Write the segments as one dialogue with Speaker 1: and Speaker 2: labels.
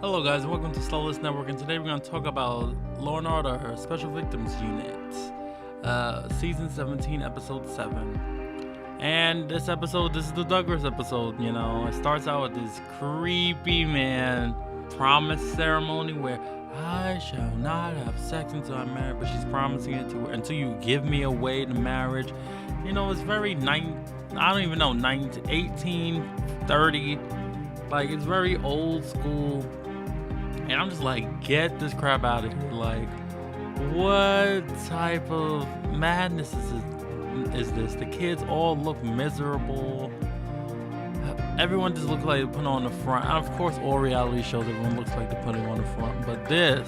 Speaker 1: Hello guys, and welcome to Slowlist Network, and today we're going to talk about Law & Order Special Victims Unit, Season 17, Episode 7. And this is the Douglas episode, it starts out with this creepy, promise ceremony where I shall not have sex until I'm married, but she's promising it to her until you give me away to marriage. It's very, 1830, like, it's very old school. And I'm just like, get this crap out of here. Like, what type of madness is this? The kids all look miserable. Everyone just looks like they're putting on the front. And of course, all reality shows, everyone looks like they're putting on the front. But this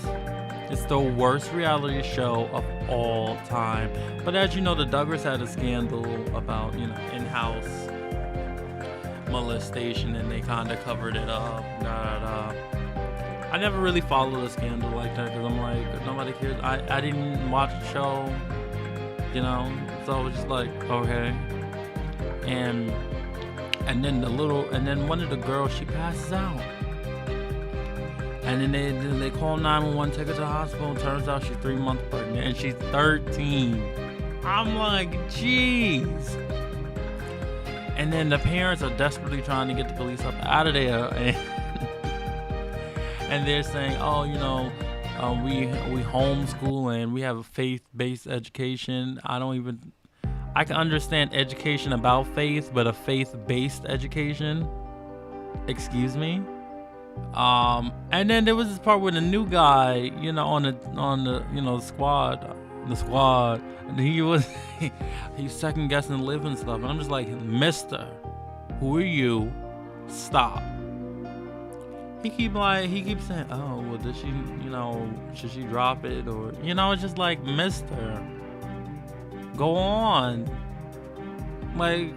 Speaker 1: is the worst reality show of all time. But as you know, the Douglas had a scandal about, in-house molestation, and they kind of covered it up. I never really followed a scandal like that because I'm like, nobody cares. I didn't watch the show, so I was just like, okay. And then one of the girls, she passes out. And then they call 911, take her to the hospital, and turns out she's 3 months pregnant and she's 13. I'm like, jeez. And then the parents are desperately trying to get the police up out of there. And they're saying, we homeschool and we have a faith-based education. I can understand education about faith, but a faith-based education? Excuse me? And then there was this part where the new guy, on the squad, and he was second guessing live and stuff. And I'm just like, mister, who are you? Stop. He keeps saying, oh, well, did she, should she drop it? Or, it's just like, mister, go on. Like,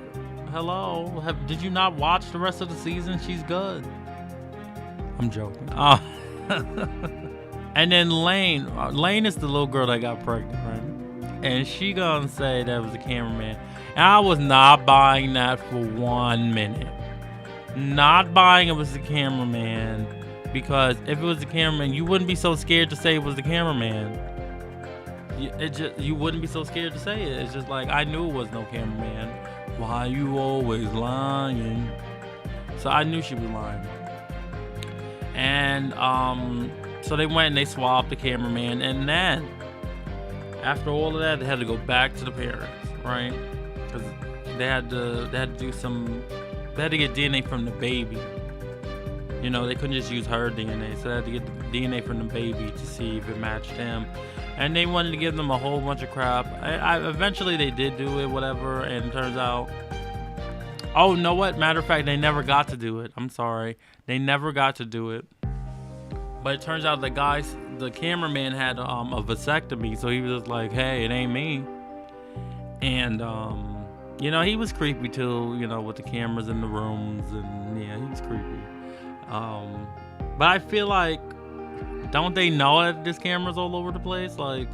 Speaker 1: hello, did you not watch the rest of the season? She's good. I'm joking. And then Lane is the little girl that got pregnant, right? And she gonna say that was the cameraman. And I was not buying that for 1 minute. Not buying it was the cameraman, because if it was the cameraman, you wouldn't be so scared to say it was the cameraman. You wouldn't be so scared to say it. It's just like, I knew it was no cameraman. Why you always lying? So I knew she was lying. And so they went and they swapped the cameraman, and then after all of that, they had to go back to the parents, right? Because they had to get DNA from the baby. They couldn't just use her DNA, so they had to get the DNA from the baby to see if it matched him. And they wanted to give them a whole bunch of crap. Eventually they did do it, whatever, and it turns out... Oh, you know what? Matter of fact, they never got to do it. I'm sorry. They never got to do it. But it turns out the cameraman had a vasectomy, so he was just like, hey, it ain't me. And, he was creepy too, with the cameras in the rooms, and yeah, he was creepy. But I feel like, don't they know that there's cameras all over the place? Like,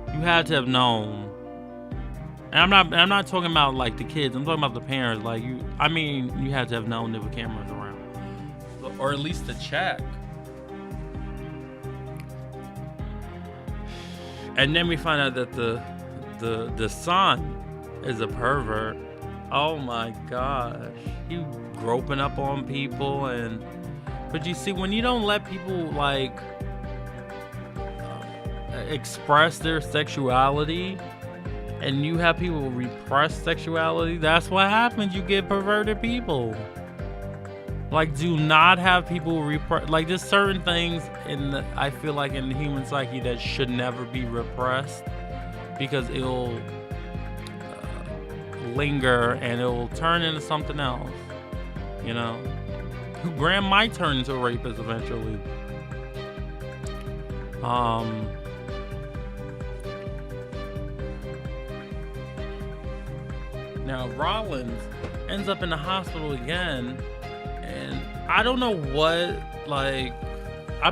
Speaker 1: you had to have known. And I'm not talking about like the kids. I'm talking about the parents. Like, you had to have known there were cameras around, or at least to check. And then we find out that the son is a pervert. Oh my gosh, he groping up on people. But you see, when you don't let people like express their sexuality, and you have people repress sexuality, that's what happens. You get perverted people. Like, do not have people repress. Like, there's certain things I feel like in the human psyche that should never be repressed, because it'll linger and it'll turn into something else. Graham might turn into a rapist eventually. Now Rollins ends up in the hospital again, and I don't know what,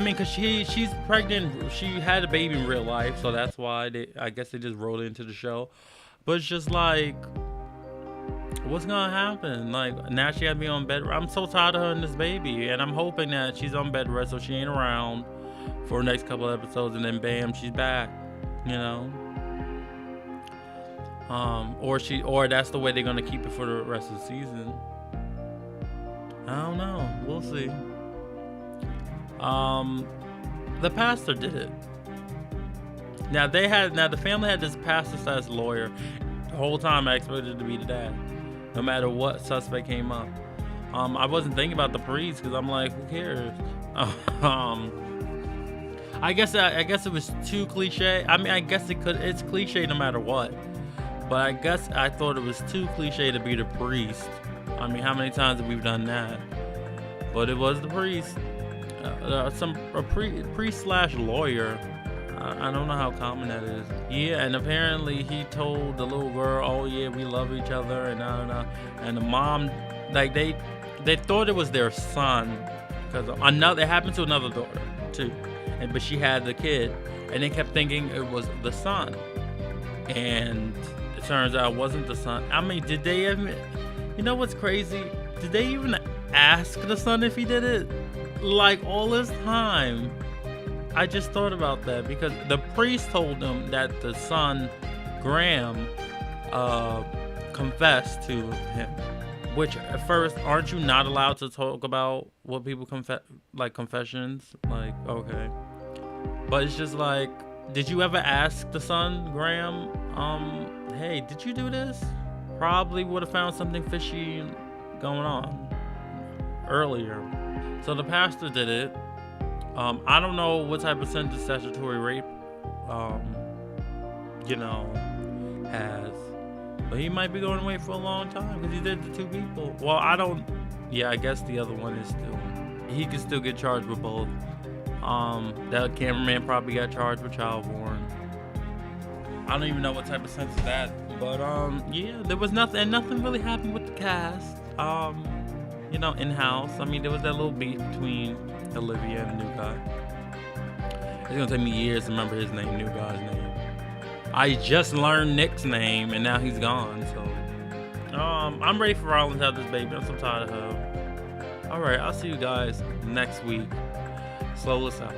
Speaker 1: because she's pregnant. She had a baby in real life, so that's why I guess they just wrote it into the show. But it's just like, What's gonna happen? Like, now she gotta be on bed. I'm so tired of her and this baby, and I'm hoping that she's on bed rest so she ain't around for the next couple of episodes, and then bam, she's back. You know. Or that's the way they're gonna keep it for the rest of the season. I don't know. We'll see. The pastor did it. Now the family had this pastor/slash lawyer. The whole time I expected it to be the dad, no matter what suspect came up. I wasn't thinking about the priest because I'm like, who cares? I guess it was too cliche. I mean, I guess it's cliche no matter what. But I guess I thought it was too cliche to be the priest. I mean, how many times have we done that? But it was the priest. A priest/slash lawyer. I don't know how common that is. Yeah, and apparently he told the little girl, "Oh yeah, we love each other," and and the mom, like they thought it was their son, because it happened to another daughter too, but she had the kid, and they kept thinking it was the son, and it turns out it wasn't the son. I mean, did they even? You know what's crazy? Did they even ask the son if he did it? Like all this time. I just thought about that because the priest told them that the son, Graham, confessed to him. Which at first, aren't you not allowed to talk about what people confessions? Like, okay. But it's just like, did you ever ask the son, Graham, hey, did you do this? Probably would have found something fishy going on earlier. So the pastor did it. I don't know what type of sentence statutory rape, has. But he might be going away for a long time because he did the 2 people. Well, I guess the other one is he can still get charged with both. That cameraman probably got charged with child porn. I don't even know what type of sentence that. But, there was nothing really happened with the cast. In-house. I mean, there was that little beef between Olivia and the new guy. It's gonna take me years to remember his name, new guy's name. I just learned Nick's name and now he's gone, so I'm ready for Rollins to have this baby. I'm so tired of her. Alright, I'll see you guys next week. Slowlist out.